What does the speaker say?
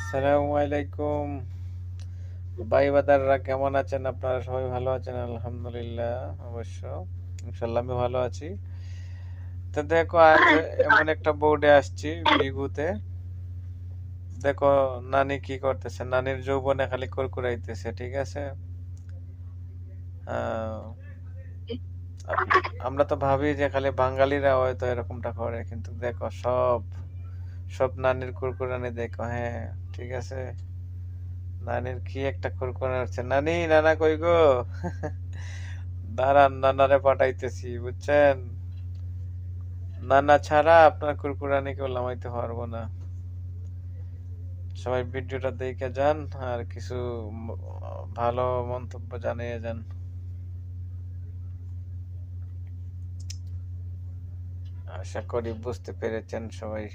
আসসালামু আলাইকুম ভাই বাদাররা, কেমন আছেন? আপনারা সবাই ভালো আছেন? আলহামদুলিল্লাহ, অবশ্য ইনশাল্লাহ আমি ভালো আছি। তো দেখো, আজ এমন একটা বোর্ডে আসছি বিগুতে। দেখো, নানি কি করতেছে। নানির যৌবনে খালি কুরকুরাইতেছে, ঠিক আছে। আহ, আমরা তো ভাবি যে খালি বাঙালিরা হয়তো এরকমটা করে, কিন্তু দেখো সব সব নানির কুরকুরানি দেখো। হ্যাঁ, ঠিক আছে। নানির কি একটা কুরকুরানি হচ্ছে। নানি, নানা কই গো? দাঁড়ান, নানারে পাঠাইতেছি, বুঝছেন। নানা ছাড়া আপনার কুরকুরানি কেউ লামাইতে পারবো না। সবাই ভিডিওটা দেখে যান, আর কিছু ভালো মন্তব্য জানিয়ে যান। আশা করি বুঝতে পেরেছেন সবাই।